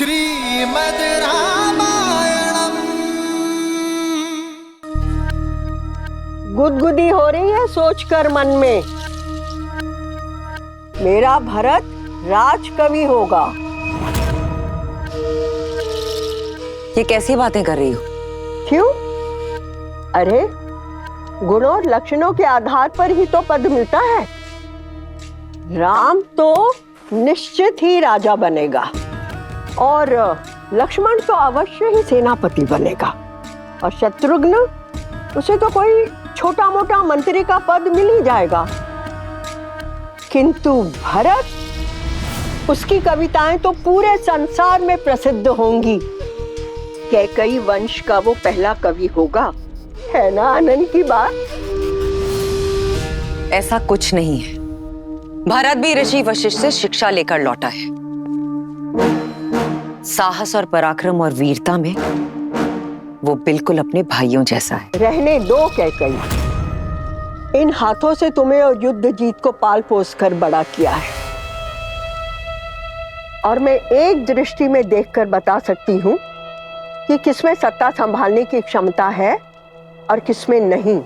श्रीमद् रामायणम। गुदगुदी हो रही है सोचकर मन में, मेरा भरत राजकवि होगा। ये कैसी बातें कर रही हो? क्यों? अरे गुण और लक्षणों के आधार पर ही तो पद मिलता है। राम तो निश्चित ही राजा बनेगा और लक्ष्मण तो अवश्य ही सेनापति बनेगा, और शत्रुघ्न उसे तो कोई छोटा मोटा मंत्री का पद मिल ही जाएगा। किंतु भरत, उसकी कविताएं तो पूरे संसार में प्रसिद्ध होंगी। कैकई वंश का वो पहला कवि होगा, है ना आनंद की बात? ऐसा कुछ नहीं है। भरत भी ऋषि वशिष्ठ से शिक्षा लेकर लौटा है। साहस और पराक्रम और वीरता में वो बिल्कुल अपने भाइयों जैसा है। रहने दो कैकई, इन हाथों से तुम्हें और युद्ध जीत को पाल पोस कर बड़ा किया है, और मैं एक दृष्टि में देखकर बता सकती हूँ कि किसमें सत्ता संभालने की क्षमता है और किसमें नहीं।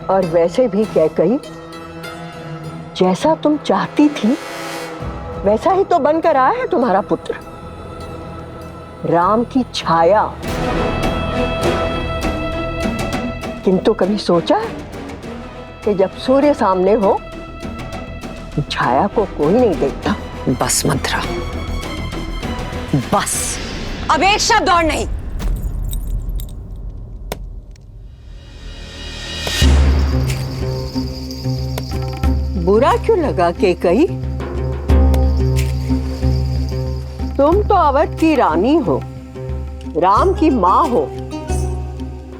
और वैसे भी कैकई, जैसा तुम चाहती थी वैसा ही तो बनकर आया है तुम्हारा पुत्र, राम की छाया। किंतु कभी सोचा है कि जब सूर्य सामने हो तो छाया को कोई नहीं देखता? बस मंत्रा, बस, अब एक शब्द और नहीं। बुरा क्यों लगा कैकई? तुम तो अवध की रानी हो, राम की माँ हो।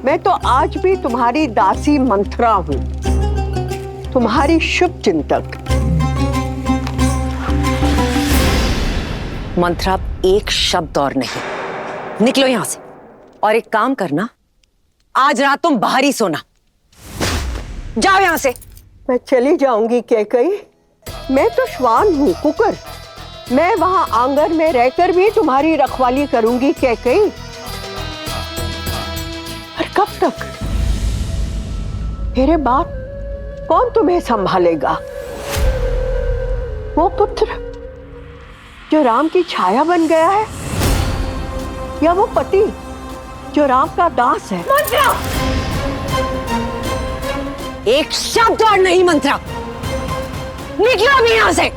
मैं तो आज भी तुम्हारी दासी मंत्रा हूं, तुम्हारी शुभ चिंतक। मंत्रा, एक शब्द और नहीं। निकलो यहां से, और एक काम करना, आज रात तुम बाहर ही सोना। जाओ यहां से। मैं चली जाऊंगी कैकई, मैं तो श्वान हूँ, कुकर। मैं वहां आंगन में रहकर भी तुम्हारी रखवाली करूंगी कैकई। और कब तक? मेरे बाद कौन तुम्हें संभालेगा? वो पुत्र जो राम की छाया बन गया है, या वो पति जो राम का दास है? एक शब्द और नहीं मंत्रा, निकलो अभी यहां से।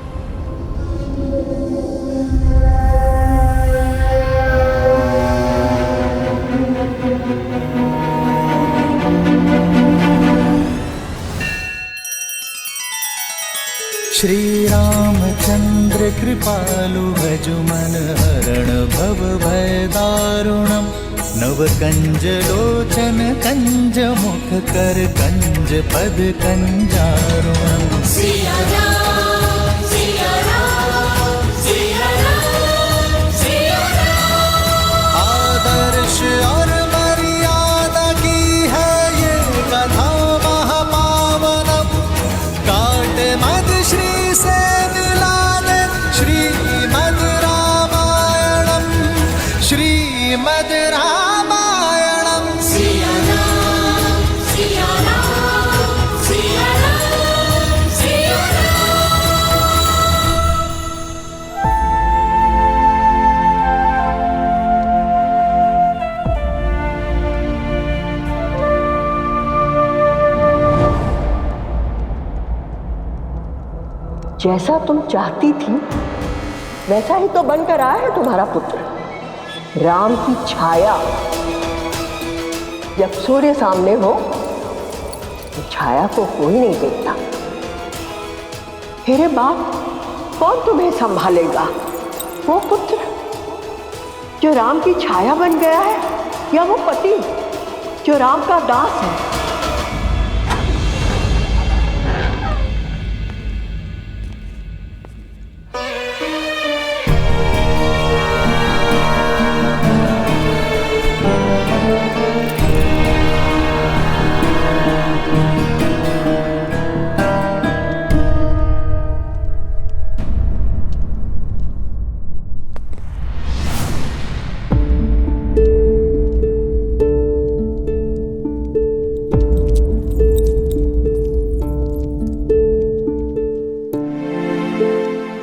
श्री रामचंद्र कृपालु भज मन हरण भव भय दारुणम। नव कंज लोचन कंज मुख कर कंज पद कंजारुणम। सिया राम, सिया राम, सिया राम, सिया राम। आदर्श और मर्यादा की है ये कथा महापावनम। काट मद श्री से मिलाने श्रीमद् रामायणम। श्रीमद् रामायणम। सिया राम, सिया राम, सिया राम, सिया राम। जैसा तुम चाहती थी वैसा ही तो बनकर आया है तुम्हारा पुत्र, राम की छाया। जब सूर्य सामने हो तो छाया को कोई नहीं देखता। मेरे बाप कौन तुम्हें संभालेगा? वो पुत्र जो राम की छाया बन गया है, या वो पति जो राम का दास है?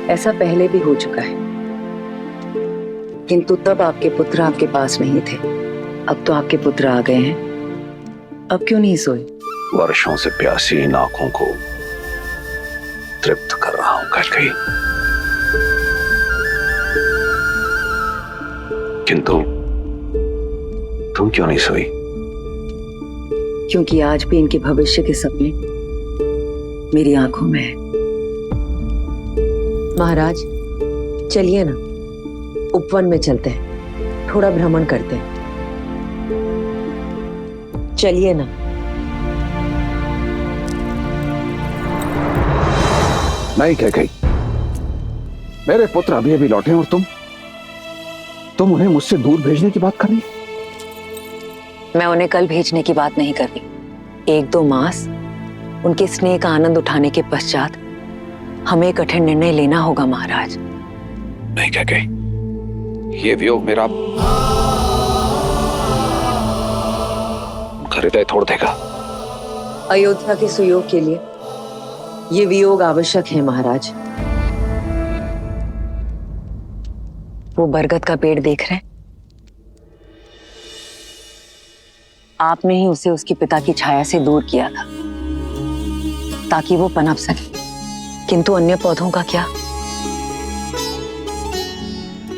ऐसा पहले भी हो चुका है, किंतु तब आपके पुत्र आपके पास नहीं थे। अब तो आपके पुत्र आ गए हैं, अब क्यों नहीं सोए? वर्षों से प्यासी इन आंखों को तृप्त कर रहा हूं कैकेयी। किंतु तुम क्यों नहीं सोई? क्योंकि आज भी इनके भविष्य के सपने मेरी आंखों में है। महाराज, चलिए ना, उपवन में चलते हैं, थोड़ा भ्रमण करते हैं। चलिए ना। नहीं कैकेयी, मेरे पुत्र अभी अभी लौटे और तुम उन्हें मुझसे दूर भेजने की बात कर रही? मैं उन्हें कल भेजने की बात नहीं कर रही। 1-2 मास उनके स्नेह का आनंद उठाने के पश्चात हमें कठिन निर्णय लेना होगा महाराज। नहीं कैकेयी, ये वियोग मेरा हृदय तोड़ देगा। अयोध्या के सुयोग के लिए ये वियोग आवश्यक है महाराज। वो बरगद का पेड़ देख रहे हैं? आपने ही उसे उसके पिता की छाया से दूर किया था ताकि वो पनप सके, किंतु अन्य पौधों का क्या,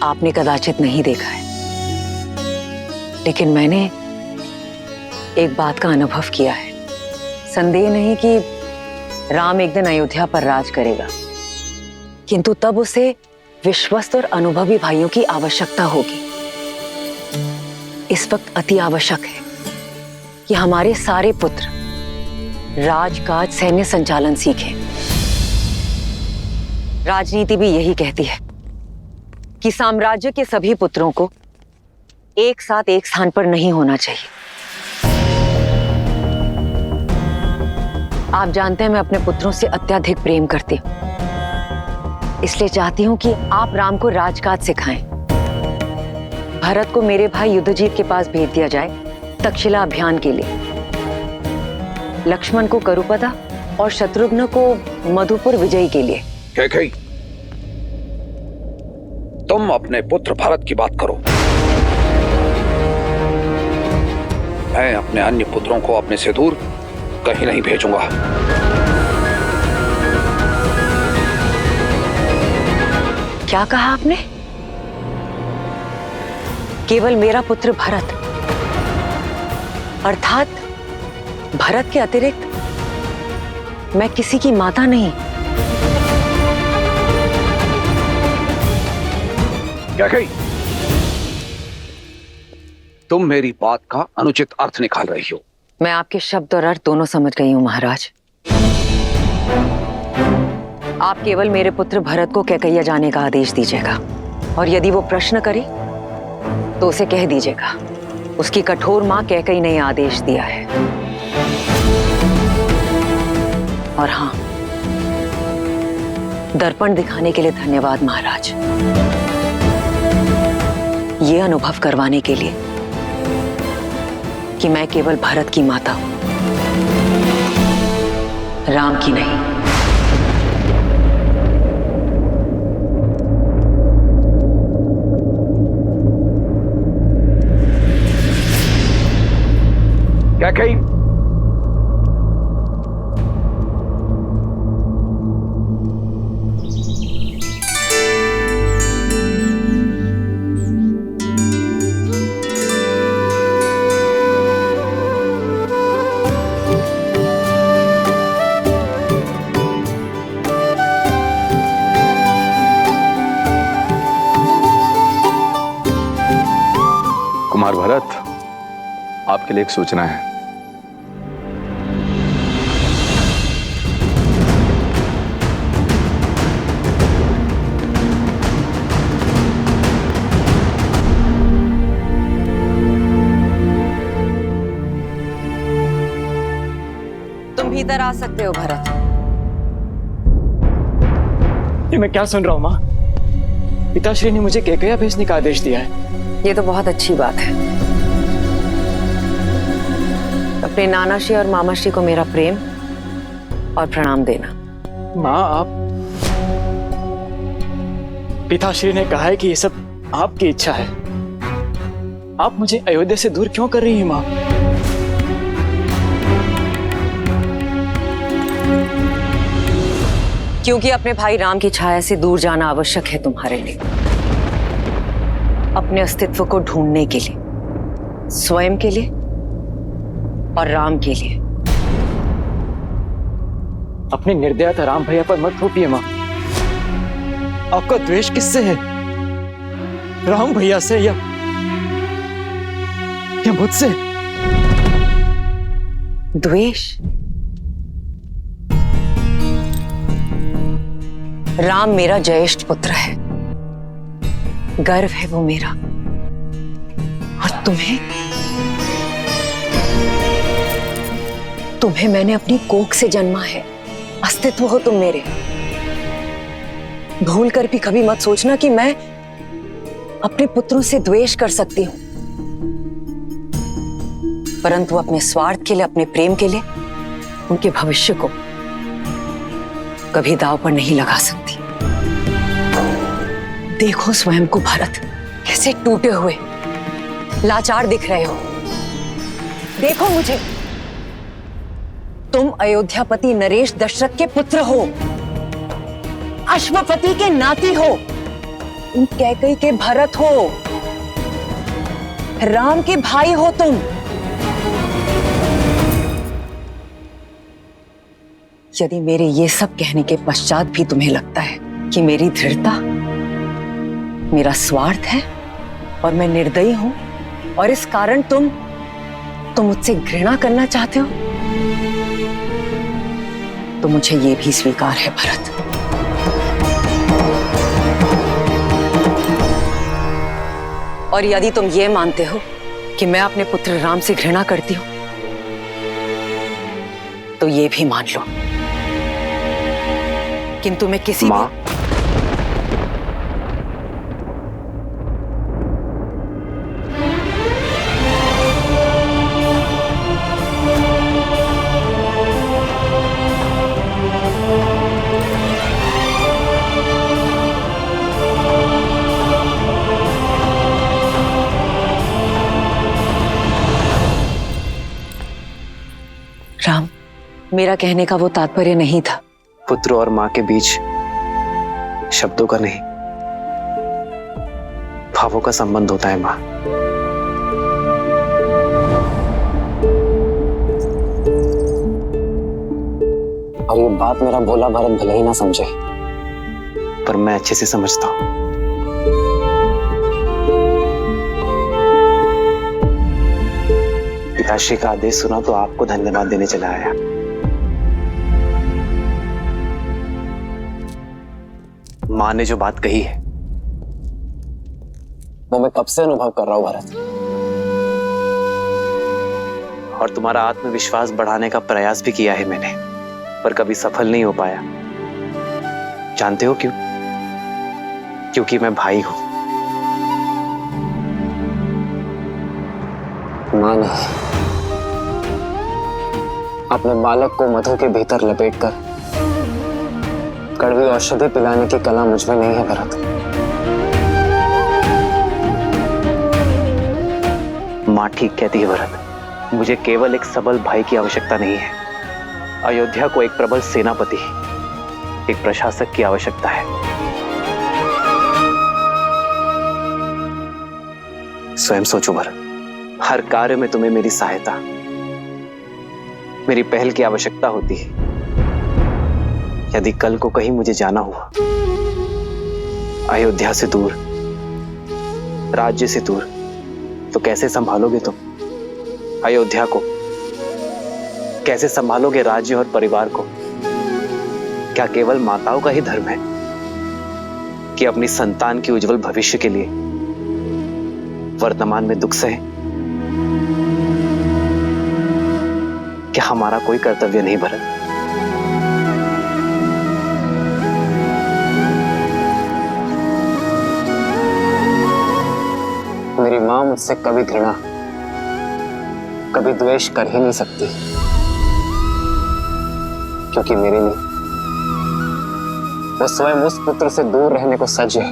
आपने कदाचित नहीं देखा है, लेकिन मैंने एक बात का अनुभव किया है। संदेह नहीं कि राम एक दिन अयोध्या पर राज करेगा, किंतु तब उसे विश्वस्त और अनुभवी भाइयों की आवश्यकता होगी। इस वक्त अति आवश्यक है कि हमारे सारे पुत्र राजकाज, सैन्य संचालन सीखें। राजनीति भी यही कहती है कि साम्राज्य के सभी पुत्रों को एक साथ एक स्थान पर नहीं होना चाहिए। आप जानते हैं मैं अपने पुत्रों से अत्यधिक प्रेम करती हूं, इसलिए चाहती हूं कि आप राम को राजकाज सिखाएं। भरत को मेरे भाई युद्धजीत के पास भेज दिया जाए तक्षशिला अभियान के लिए, लक्ष्मण को करुपदा और शत्रुघ्न को मधुपुर विजय के लिए। कैकेयी, तुम अपने पुत्र भरत की बात करो, मैं अपने अन्य पुत्रों को अपने से दूर कहीं नहीं भेजूंगा। क्या कहा आपने? केवल मेरा पुत्र भरत, अर्थात भरत के अतिरिक्त मैं किसी की माता नहीं? कैकेयी, तुम मेरी बात का अनुचित अर्थ निकाल रही हो। मैं आपके शब्द और अर्थ दोनों समझ गई हूं महाराज। आप केवल मेरे पुत्र भरत को कैकैया जाने का आदेश दीजिएगा, और यदि वो प्रश्न करे तो उसे कह दीजिएगा उसकी कठोर मां कैकई ने आदेश दिया है। और हां, दर्पण दिखाने के लिए धन्यवाद महाराज, ये अनुभव करवाने के लिए कि मैं केवल भरत की माता हूं, राम की नहीं। कैकेयी, कुमार भरत, आपके लिए एक सूचना है। तुम भीतर आ सकते हो भरत। ये मैं क्या सुन रहा हूँ माँ? पिताश्री ने मुझे कैकैया भेजने का आदेश दिया है। ये तो बहुत अच्छी बात है। अपने नानाश्री और मामाश्री को मेरा प्रेम और प्रणाम देना। माँ, पिताश्री ने कहा है कि ये सब आपकी इच्छा है। आप मुझे अयोध्या से दूर क्यों कर रही हैं माँ? क्योंकि अपने भाई राम की छाया से दूर जाना आवश्यक है तुम्हारे लिए, अपने अस्तित्व को ढूंढने के लिए, स्वयं के लिए और राम के लिए। अपनी निर्दयता राम भैया पर मत थोपिए माँ। आपका द्वेष किससे है? राम भैया से या मुझसे? द्वेष? राम मेरा ज्येष्ठ पुत्र है, गर्व है वो मेरा। और तुम्हें मैंने अपनी कोख से जन्मा है, अस्तित्व हो तुम मेरे। भूल कर भी कभी मत सोचना कि मैं अपने पुत्रों से द्वेष कर सकती हूं, परंतु अपने स्वार्थ के लिए, अपने प्रेम के लिए उनके भविष्य को कभी दांव पर नहीं लगा सकती। देखो स्वयं को भरत, कैसे टूटे हुए लाचार दिख रहे हो। देखो मुझे, तुम अयोध्यापति नरेश दशरथ के पुत्र हो, अश्वपति के नाती हो, तुम कैकेयी के भरत हो, राम के भाई हो तुम। यदि मेरे ये सब कहने के पश्चात भी तुम्हें लगता है कि मेरी दृढ़ता, मेरा स्वार्थ है और मैं निर्दयी हूं और इस कारण तुम मुझसे घृणा करना चाहते हो, तो मुझे ये भी स्वीकार है भरत। और यदि तुम ये मानते हो कि मैं अपने पुत्र राम से घृणा करती हूं, तो ये भी मान लो किंतु मैं किसी मां, राम, मेरा कहने का वो तात्पर्य नहीं था। पुत्र और मां के बीच शब्दों का नहीं, भावों का संबंध होता है मां। और ये बात मेरा भोला भरत भले ही ना समझे, पर मैं अच्छे से समझता हूं। पिताश्री का आदेश सुना तो आपको धन्यवाद देने चला आया। मां ने जो बात कही है वो मैं कब से अनुभव कर रहा हूं भरत, और तुम्हारा आत्मविश्वास बढ़ाने का प्रयास भी किया है मैंने, पर कभी सफल नहीं हो पाया। जानते हो क्यों? क्योंकि मैं भाई हूं। मां ने अपने बालक को मधु के भीतर लपेटकर कड़वी औषधि पिलाने की कला मुझ में नहीं है भरत। मां ठीक कहती है भरत, मुझे केवल एक सबल भाई की आवश्यकता नहीं है। अयोध्या को एक प्रबल सेनापति, एक प्रशासक की आवश्यकता है। स्वयं सोचो भरत, हर कार्य में तुम्हें मेरी सहायता, मेरी पहल की आवश्यकता होती है। यदि कल को कहीं मुझे जाना हुआ, अयोध्या से दूर, राज्य से दूर, तो कैसे संभालोगे तुम अयोध्या को? कैसे संभालोगे राज्य और परिवार को? क्या केवल माताओं का ही धर्म है कि अपनी संतान के उज्जवल भविष्य के लिए वर्तमान में दुख सहे? क्या हमारा कोई कर्तव्य नहीं भरत? मेरी मां मुझसे कभी घृणा, कभी द्वेष कर ही नहीं सकती, क्योंकि मेरे लिए वो स्वयं उस पुत्र से दूर रहने को सजे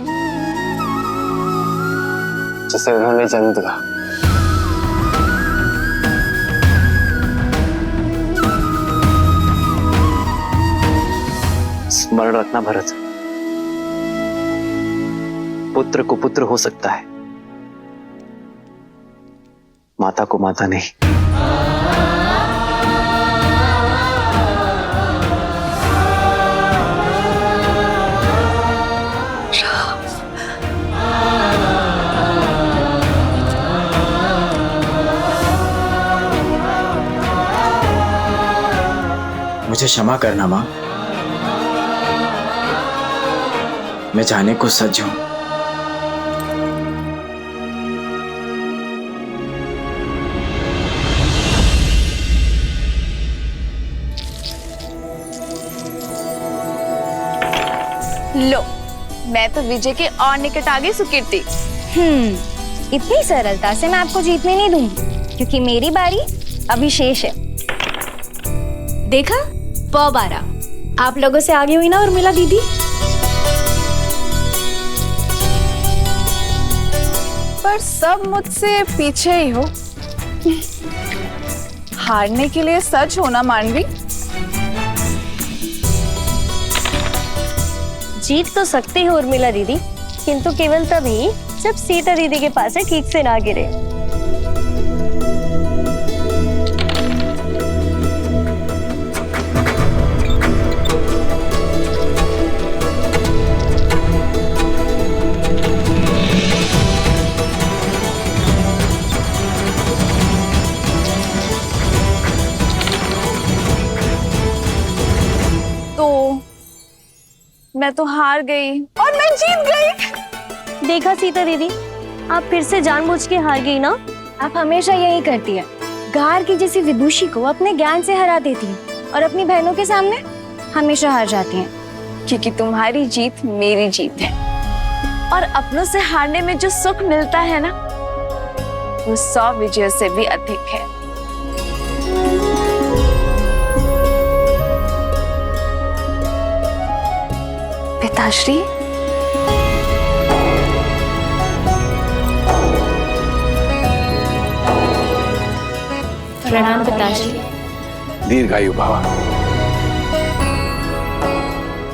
जिसे उन्होंने जन्म दिया। स्मरण रखना भरत, पुत्र को पुत्र हो सकता है, माता को माता नहीं। मुझे क्षमा करना मां, मैं जाने को सज्ज हूं। लो, मैं तो विजय के और निकट आ गई सुकीर्ति। इतनी सरलता से मैं आपको जीतने नहीं दूंगी, क्योंकि मेरी बारी अभी शेष है। देखा, पौ 12 आप लोगों से आगे हुई ना उर्मिला दीदी। पर सब मुझसे पीछे ही हो। हारने के लिए सच होना मानवी। जीत तो सकती हो उर्मिला दीदी, किंतु केवल तभी जब सीता दीदी के पास से ठीक से ना गिरे। मैं तो हार गई और मैं जीत गई। देखा सीता दीदी, आप फिर से जानबूझ के हार गई ना। आप हमेशा यही करती है, गार की जैसी विदुषी को अपने ज्ञान से हरा देती हैं और अपनी बहनों के सामने हमेशा हार जाती हैं। क्योंकि तुम्हारी जीत मेरी जीत है, और अपनों से हारने में जो सुख मिलता है ना, वो 100 विजयों से भी अधिक है। पिताश्री, प्रणाम पिताश्री। दीर्घायु भव।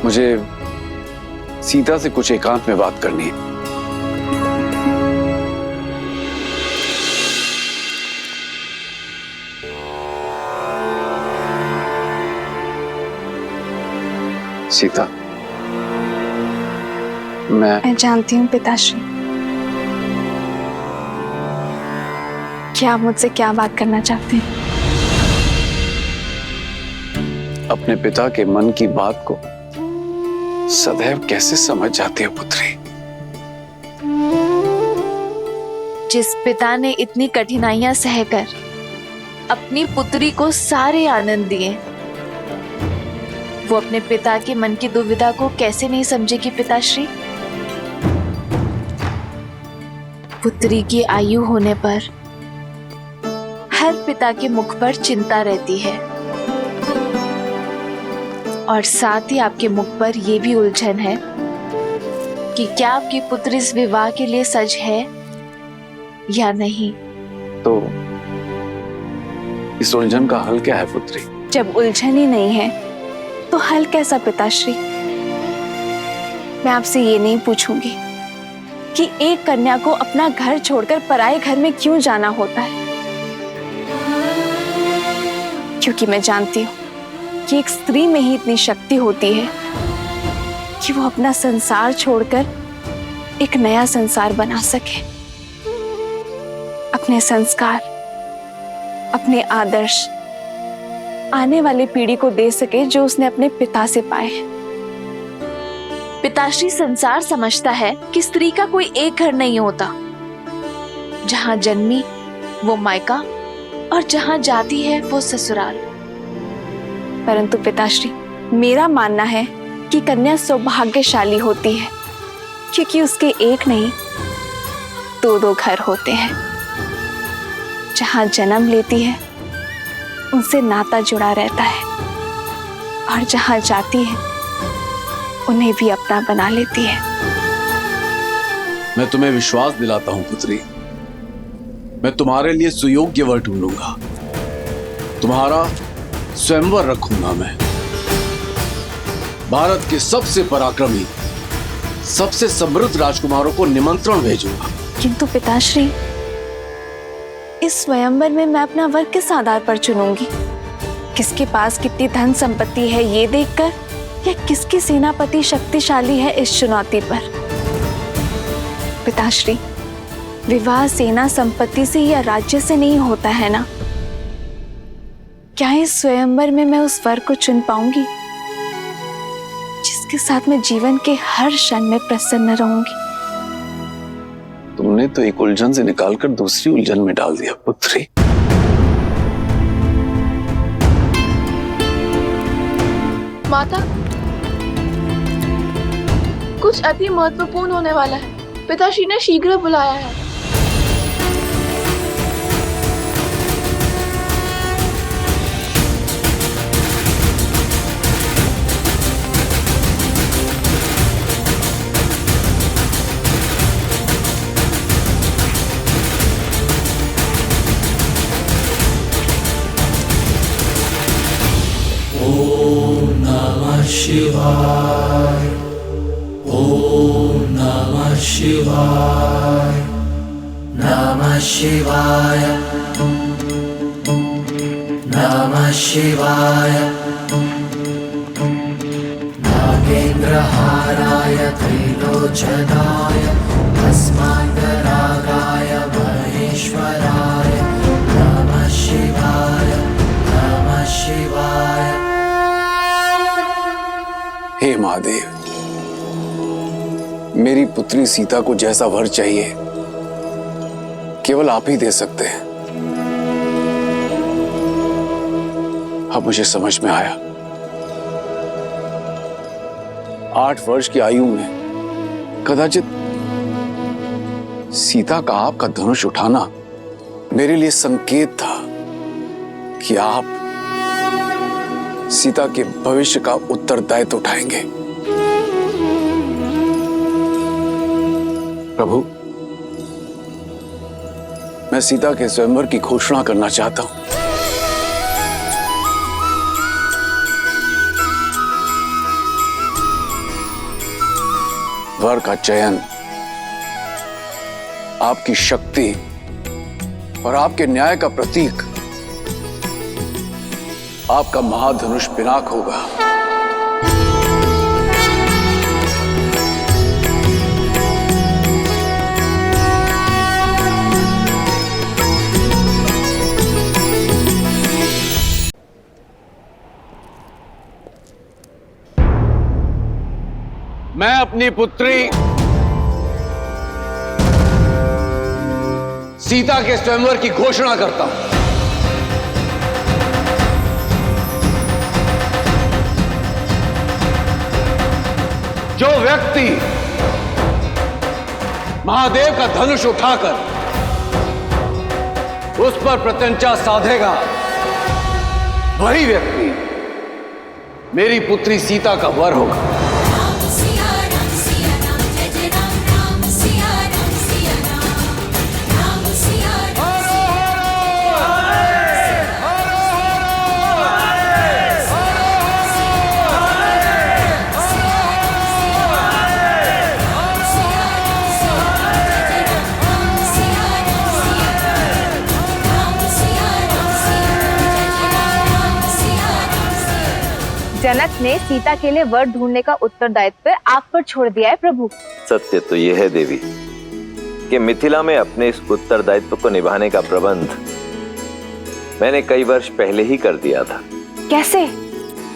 मुझे सीता से कुछ एकांत में बात करनी है। सीता, मैं जानती हूँ पिताश्री कि आप मुझसे क्या बात करना चाहते हैं। अपने पिता के मन की बात को सदैव कैसे समझ जाती हो पुत्री? जिस पिता ने इतनी कठिनाइयां सहकर अपनी पुत्री को सारे आनंद दिए, वो अपने पिता के मन की दुविधा को कैसे नहीं समझेगी पिताश्री? पुत्री की आयु होने पर हर पिता के मुख पर चिंता रहती है, और साथ ही आपके मुख पर यह भी उलझन है कि क्या आपकी पुत्री इस विवाह के लिए सज है या नहीं। तो इस उलझन का हल क्या है पुत्री? जब उलझन ही नहीं है तो हल कैसा पिताश्री? मैं आपसे ये नहीं पूछूंगी कि एक कन्या को अपना घर छोड़कर पराये घर में क्यों जाना होता है, क्योंकि मैं जानती हूँ कि एक स्त्री में ही इतनी शक्ति होती है कि वो अपना संसार छोड़कर एक नया संसार बना सके, अपने संस्कार, अपने आदर्श आने वाली पीढ़ी को दे सके जो उसने अपने पिता से पाए हैं। पिताश्री, संसार समझता है कि स्त्री का कोई एक घर नहीं होता, जहां जन्मी वो मायका और जहां जाती है वो ससुराल। परंतु पिताश्री, मेरा मानना है कि कन्या सौभाग्यशाली होती है, क्योंकि उसके एक नहीं 2-2 घर होते हैं। जहां जन्म लेती है उनसे नाता जुड़ा रहता है, और जहां जाती है उन्हें भी अपना बना लेती है। मैं तुम्हें विश्वास दिलाता हूं पुत्री, मैं तुम्हारे लिए सुयोग्य वर ढूंढूंगा, तुम्हारा स्वयंवर रखूंगा। मैं भारत के सबसे पराक्रमी, सबसे समृद्ध राजकुमारों को निमंत्रण भेजूंगा। किंतु पिताश्री, इस स्वयंवर में मैं अपना वर किस आधार पर चुनूंगी? किसके पास कितनी धन संपत्ति है ये देखकर, या किसकी सेनापति शक्तिशाली है इस चुनौती पर? पिताश्री, विवाह सेना संपत्ति से या राज्य से नहीं होता है ना? क्या इस स्वयंवर में मैं उस वर को चुन पाऊंगी जिसके साथ मैं जीवन के हर क्षण में प्रसन्न रहूंगी? तुमने तो एक उलझन से निकालकर दूसरी उलझन में डाल दिया पुत्री। माता, कुछ अति महत्वपूर्ण होने वाला है। पिताश्री ने शीघ्र बुलाया है। शिवाय ओम नमः शिवाय नमः शिवाय नमः शिवाय नागेन्द्रहाराय त्रिलोचनाय अस्माकरागाय महेश्वराय नमः शिवाय नमः शिवाय। हे महादेव, मेरी पुत्री सीता को जैसा वर चाहिए केवल आप ही दे सकते हैं। अब मुझे समझ में आया, 8 वर्ष की आयु में कदाचित सीता का आपका धनुष उठाना मेरे लिए संकेत था कि आप सीता के भविष्य का उत्तरदायित्व उठाएंगे। प्रभु, मैं सीता के स्वयंवर की घोषणा करना चाहता हूं। वर का चयन आपकी शक्ति और आपके न्याय का प्रतीक आपका महाधनुष पिनाक होगा। मैं अपनी पुत्री सीता के स्वयंवर की घोषणा करता हूं। जो व्यक्ति महादेव का धनुष उठाकर उस पर प्रत्यंचा साधेगा, वही व्यक्ति मेरी पुत्री सीता का वर होगा। जनक ने सीता के लिए वर ढूंढने का उत्तरदायित्व आप पर छोड़ दिया है प्रभु। सत्य तो यह है देवी कि मिथिला में अपने इस उत्तरदायित्व को निभाने का प्रबंध मैंने कई वर्ष पहले ही कर दिया था। कैसे,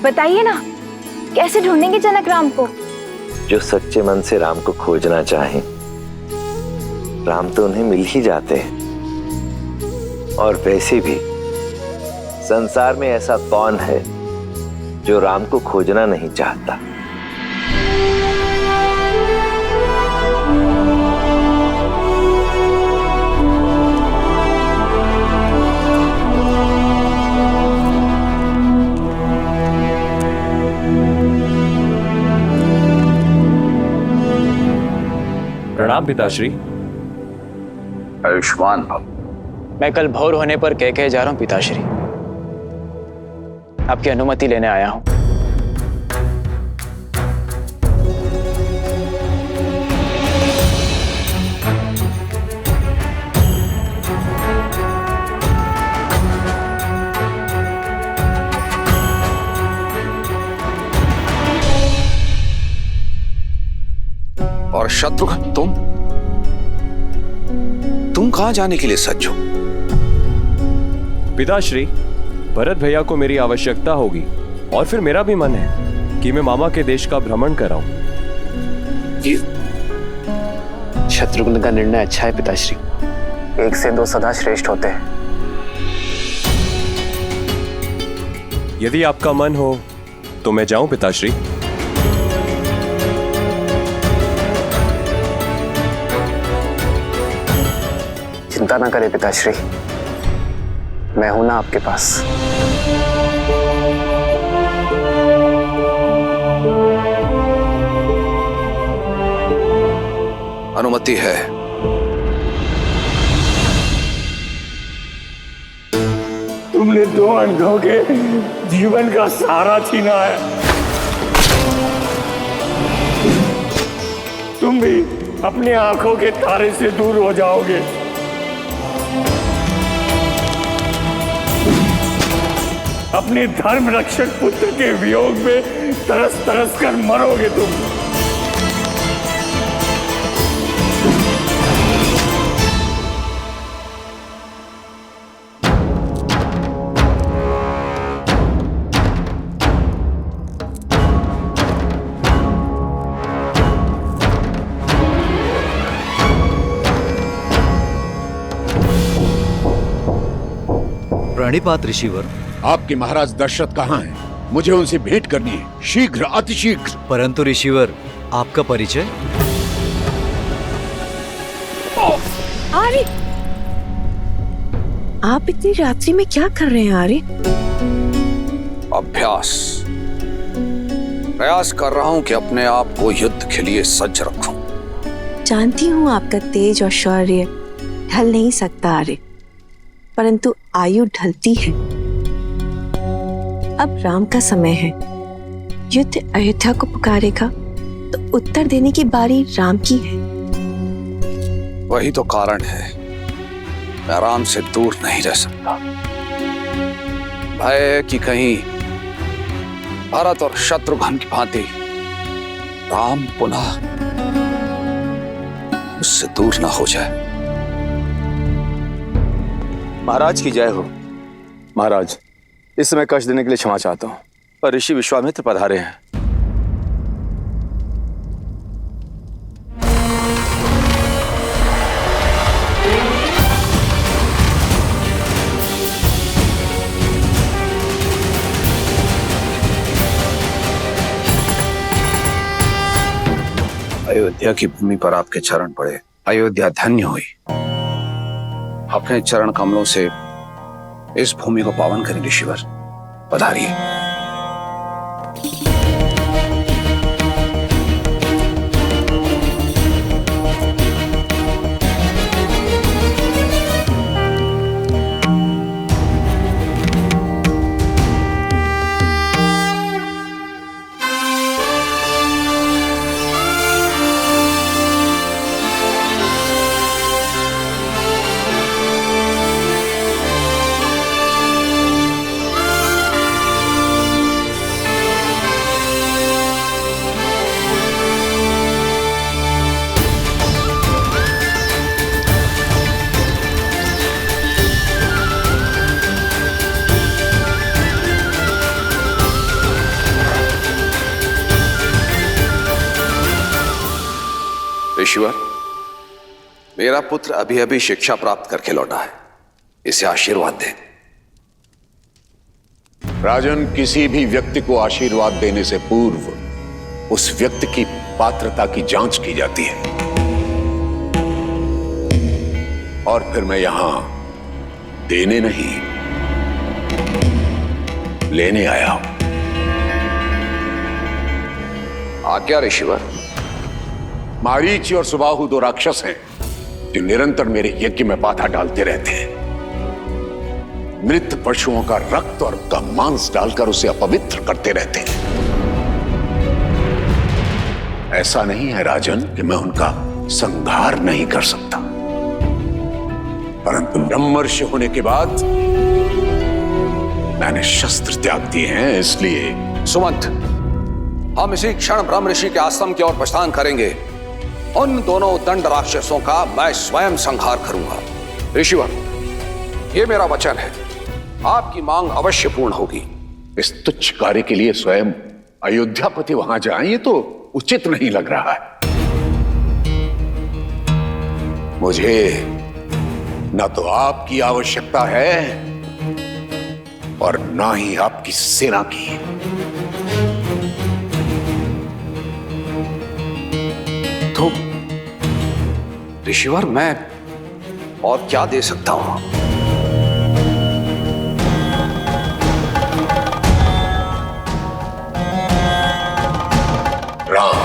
बताइए ना, कैसे ढूंढेंगे जनक राम को? जो सच्चे मन से राम को खोजना चाहें, राम तो उन्हें मिल ही जाते हैं। और वैसे भी संसार में ऐसा कौन है जो राम को खोजना नहीं चाहता? प्रणाम पिताश्री। आयुष्मान भव। मैं कल भोर होने पर कह जा रहा हूं पिताश्री। आपकी अनुमति लेने आया हूं। और शत्रुघ्न, तुम कहां जाने के लिए सज्ज हो? पिताश्री, भरत भैया को मेरी आवश्यकता होगी और फिर मेरा भी मन है कि मैं मामा के देश का भ्रमण कराऊं। शत्रुघ्न का निर्णय अच्छा है पिताश्री। 1 से 2 सदा श्रेष्ठ होते हैं। यदि आपका मन हो तो मैं जाऊं पिताश्री। चिंता ना करें पिताश्री, मैं हूं ना आपके पास। अनुमति है। तुमने 2 अंधों के जीवन का सहारा छीना है। तुम भी अपनी आंखों के तारे से दूर हो जाओगे। अपने धर्म रक्षक पुत्र के वियोग में तरस तरस कर मरोगे तुम। प्रणिपात ऋषिवर। आपके महाराज दशरथ कहाँ हैं? मुझे उनसे भेंट करनी है, शीघ्र, अतिशीघ्र। परंतु ऋषिवर, आपका परिचय? आर्य, आप इतनी रात्रि में क्या कर रहे हैं आर्य? अभ्यास। प्रयास कर रहा हूं कि अपने आप को युद्ध के लिए सज्ज रखूं। जानती हूँ आपका तेज और शौर्य ढल नहीं सकता आर्य, परंतु आयु ढलती है। अब राम का समय है। युद्ध अयोध्या को पुकारेगा तो उत्तर देने की बारी राम की है। वही तो कारण है मैं राम से दूर नहीं रह सकता। भय है कि कहीं भरत और शत्रुघ्न की भांति राम पुनः उससे दूर ना हो जाए। महाराज की जय हो। महाराज, इस समय कष्ट देने के लिए क्षमा चाहता हूं, पर ऋषि विश्वामित्र पधारे हैं। अयोध्या की भूमि पर आपके चरण पड़े। अयोध्या धन्य हुई। अपने चरण कमलों से इस भूमि को पावन करें ऋषिवर। पधारिए। ऋषिवर, मेरा पुत्र अभी अभी शिक्षा प्राप्त करके लौटा है। इसे आशीर्वाद दें। राजन, किसी भी व्यक्ति को आशीर्वाद देने से पूर्व उस व्यक्ति की पात्रता की जांच की जाती है, और फिर मैं यहां देने नहीं, लेने आया हूं। आज्ञा ऋषिवर। मारीच और सुबाहु दो राक्षस हैं जो निरंतर मेरे यज्ञ में बाधा डालते रहते हैं। मृत पशुओं का रक्त और उनका मांस डालकर उसे अपवित्र करते रहते हैं। ऐसा नहीं है राजन कि मैं उनका संहार नहीं कर सकता, परंतु ब्रह्मर्षि होने के बाद मैंने शस्त्र त्याग दिए हैं, इसलिए। सुमंत, हम इसी क्षण ब्रह्म ऋषि के आश्रम की ओर प्रस्थान करेंगे। उन दोनों दंड राक्षसों का मैं स्वयं संहार करूंगा। ऋषिवर, ये मेरा वचन है, आपकी मांग अवश्य पूर्ण होगी। इस तुच्छ कार्य के लिए स्वयं अयोध्यापति वहां जाएं, ये तो उचित नहीं लग रहा है। मुझे न तो आपकी आवश्यकता है और ना ही आपकी सेना की। तो ऋषिवर, मैं और क्या दे सकता हूं? राम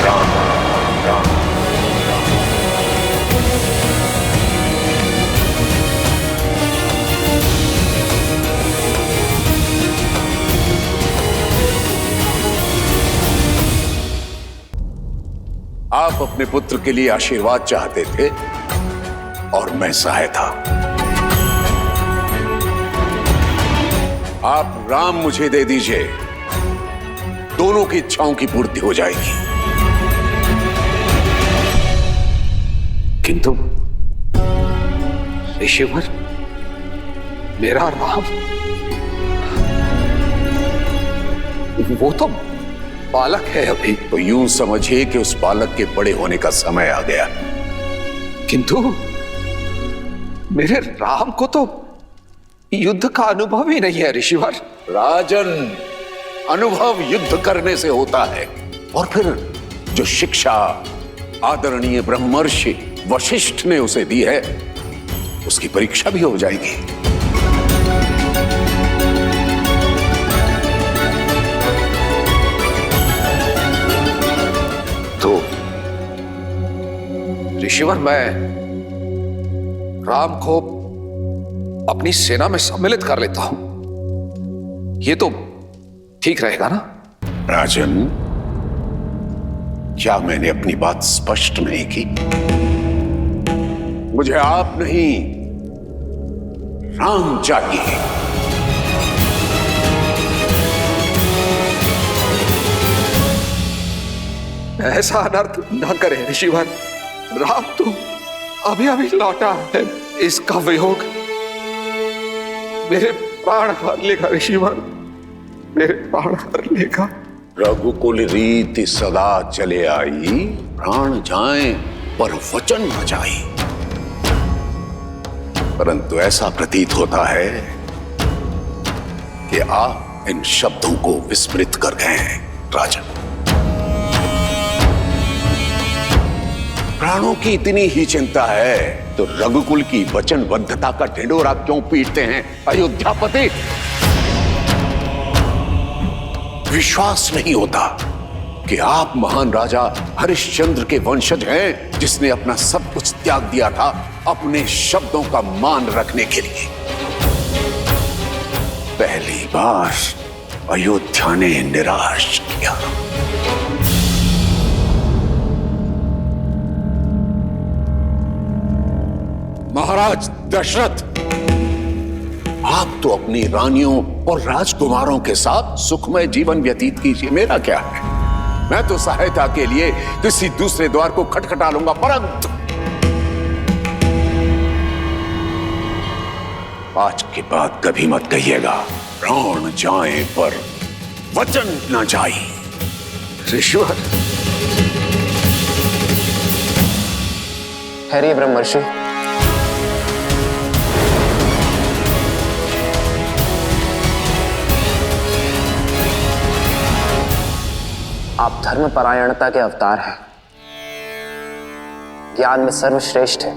राम राम। आप अपने पुत्र के लिए आशीर्वाद चाहते थे और मैं सहायता। आप राम मुझे दे दीजिए, दोनों की इच्छाओं की पूर्ति हो जाएगी। किंतु ऋषिवर, मेरा राम, वो तो बालक है अभी। तो यूं समझिए कि उस बालक के बड़े होने का समय आ गया। किंतु मेरे राम को तो युद्ध का अनुभव ही नहीं है ऋषिवर। राजन, अनुभव युद्ध करने से होता है, और फिर जो शिक्षा आदरणीय ब्रह्मर्षि वशिष्ठ ने उसे दी है, उसकी परीक्षा भी हो जाएगी। तो ऋषिवर, मैं राम को अपनी सेना में सम्मिलित कर लेता हूं, ये तो ठीक रहेगा ना? राजन, क्या मैंने अपनी बात स्पष्ट नहीं की? मुझे आप नहीं, राम चाहिए। ऐसा अनर्थ न करें ऋषिवर। राम तो अभी अभी लौटा है, इसका वियोग मेरे प्राण हर लेगा ऋषिवर, मेरे प्राण हर लेगा। रघुकुल रीति सदा चले आई, प्राण जाएं पर वचन न जाए। परंतु ऐसा प्रतीत होता है कि आप इन शब्दों को विस्मृत कर गए हैं राजन। प्राणों की इतनी ही चिंता है तो रघुकुल की वचनबद्धता का ढिंढोरा क्यों पीटते हैं अयोध्यापति? विश्वास नहीं होता कि आप महान राजा हरिश्चंद्र के वंशज हैं, जिसने अपना सब कुछ त्याग दिया था अपने शब्दों का मान रखने के लिए। पहली बार अयोध्या ने निराश किया। महाराज दशरथ, आप तो अपनी रानियों और राजकुमारों के साथ सुखमय जीवन व्यतीत कीजिए, मेरा क्या है? मैं तो सहायता के लिए किसी दूसरे द्वार को खटखटा लूंगा, परंतु आज के बाद कभी मत कहिएगा प्राण जाए पर वचन न जाए। ऋषिवर, ठहरिए ब्रह्मर्षि। आप धर्मपरायणता के अवतार हैं, ज्ञान में सर्वश्रेष्ठ है।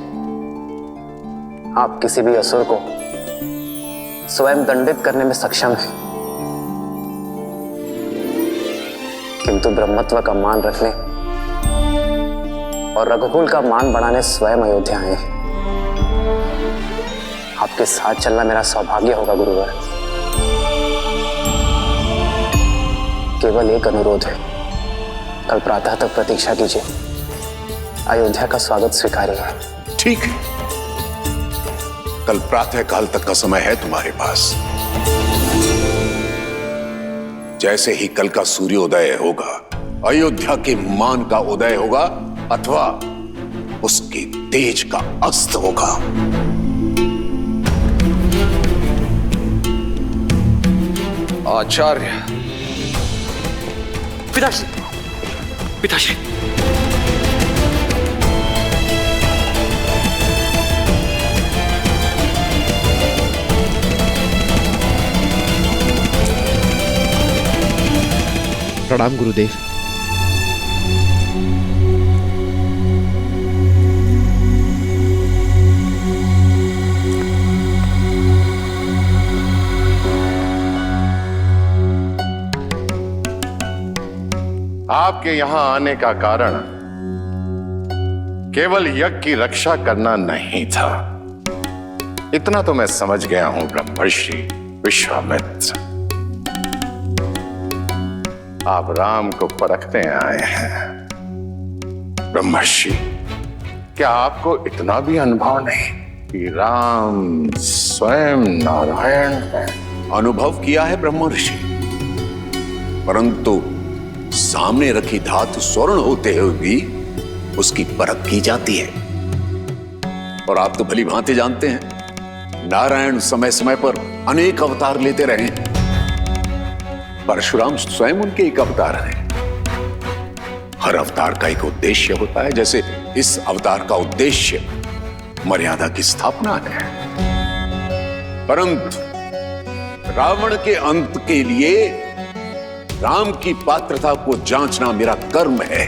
आप किसी भी असुर को स्वयं दंडित करने में सक्षम हैं, किंतु ब्रह्मत्व का मान रखने और रघुकुल का मान बढ़ाने स्वयं अयोध्या आए हैं। आपके साथ चलना मेरा सौभाग्य होगा गुरुवर। केवल एक अनुरोध है, कल प्रातः तक प्रतीक्षा कीजिए। अयोध्या का स्वागत स्वीकारिए। ठीक है, कल प्रातः काल तक का समय है तुम्हारे पास। जैसे ही कल का सूर्योदय होगा, अयोध्या के मान का उदय होगा अथवा उसके तेज का अस्त होगा। आचार्य। पिताश्री, पिताश्री। प्रणाम गुरुदेव। आपके यहां आने का कारण केवल यज्ञ की रक्षा करना नहीं था। इतना तो मैं समझ गया हूं ब्रह्मर्षि विश्वामित्र, आप राम को परखने आए हैं। ब्रह्मर्षि, क्या आपको इतना भी अनुभव नहीं कि राम स्वयं नारायण है? अनुभव किया है ब्रह्मर्षि, परंतु सामने रखी धातु स्वर्ण होते हुए भी उसकी परख की जाती है। और आप तो भली भांति जानते हैं, नारायण समय समय पर अनेक अवतार लेते रहे। परशुराम स्वयं उनके एक अवतार हैं। हर अवतार का एक उद्देश्य होता है, जैसे इस अवतार का उद्देश्य मर्यादा की स्थापना है। परंतु रावण के अंत के लिए राम की पात्रता को जांचना मेरा कर्म है,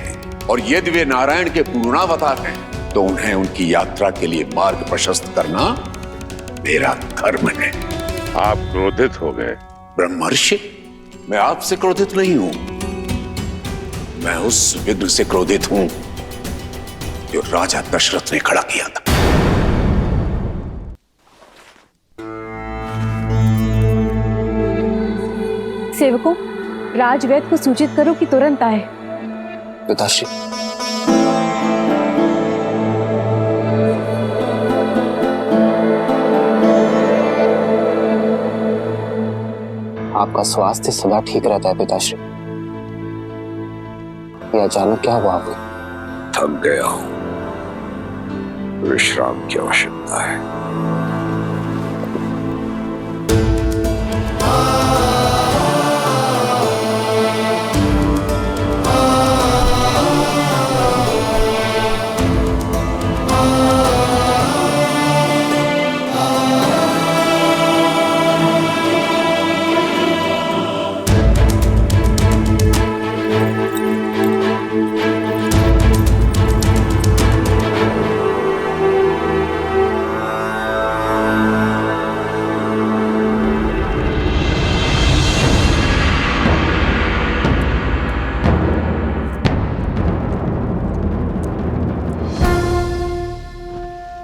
और यदि वे नारायण के पूर्णावतार हैं तो उन्हें उनकी यात्रा के लिए मार्ग प्रशस्त करना मेरा धर्म है। आप क्रोधित हो गए ब्रह्मर्षि? मैं आपसे क्रोधित नहीं हूं, मैं उस विघ्न से क्रोधित हूं जो राजा दशरथ ने खड़ा किया था। सेवकों, राजवैद्य को सूचित करो कि तुरंत आए। पिताश्री। आपका स्वास्थ्य सदा ठीक रहता है पिताश्री। ये अचानक क्या हुआ आपको? थक गया हूं, विश्राम की आवश्यकता है।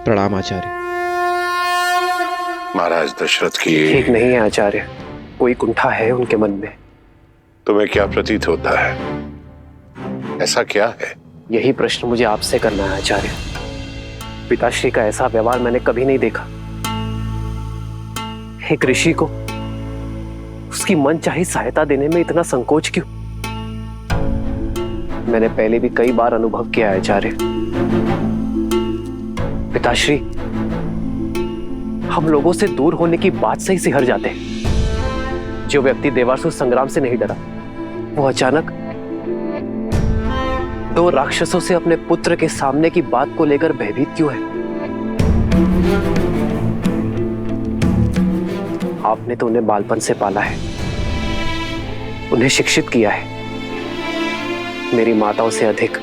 प्रणाम आचार्य। महाराज दशरथ की ठीक नहीं है आचार्य, कोई कुंठा है उनके मन में। तुम्हें क्या प्रतीत होता है? ऐसा क्या है? यही प्रश्न मुझे आपसे करना है आचार्य। पिताश्री का ऐसा व्यवहार मैंने कभी नहीं देखा। एक ऋषि को उसकी मनचाही सहायता देने में इतना संकोच क्यों? मैंने पहले भी कई बार अनुभव किया है आचार्य। पिताश्री हम लोगों से दूर होने की बात से ही सिहर जाते हैं। जो व्यक्ति देवासुर संग्राम से नहीं डरा, वो अचानक दो राक्षसों से अपने पुत्र के सामने की बात को लेकर भयभीत क्यों है? आपने तो उन्हें बालपन से पाला है, उन्हें शिक्षित किया है। मेरी माताओं से अधिक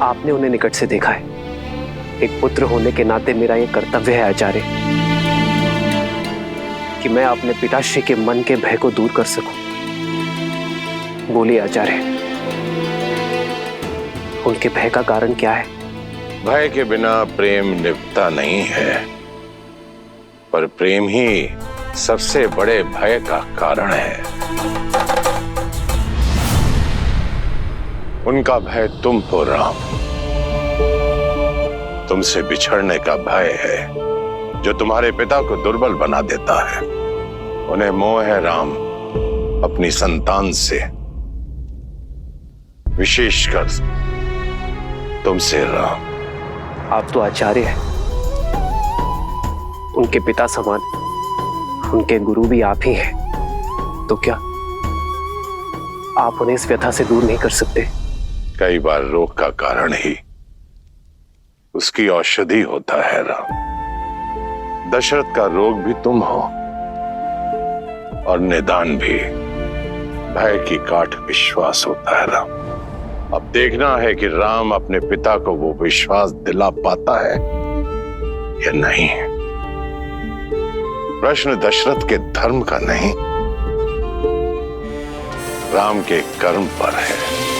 आपने उन्हें निकट से देखा है। एक पुत्र होने के नाते मेरा यह कर्तव्य है आचार्य कि मैं अपने पिताश्री के मन के भय को दूर कर सकूं। बोलिए आचार्य, उनके भय का कारण क्या है? भय के बिना प्रेम निभता नहीं है, पर प्रेम ही सबसे बड़े भय का कारण है। उनका भय तुम हो राम। तुमसे बिछड़ने का भय है जो तुम्हारे पिता को दुर्बल बना देता है। उन्हें मोह है राम अपनी संतान से, विशेषकर तुमसे राम। आप तो आचार्य हैं, उनके पिता समान, उनके गुरु भी आप ही हैं। तो क्या आप उन्हें इस व्यथा से दूर नहीं कर सकते? कई बार रोग का कारण ही उसकी औषधि होता है राम। दशरथ का रोग भी तुम हो और निदान भी भय की काट विश्वास होता है राम। अब देखना है कि राम अपने पिता को वो विश्वास दिला पाता है या नहीं। प्रश्न दशरथ के धर्म का नहीं, राम के कर्म पर है।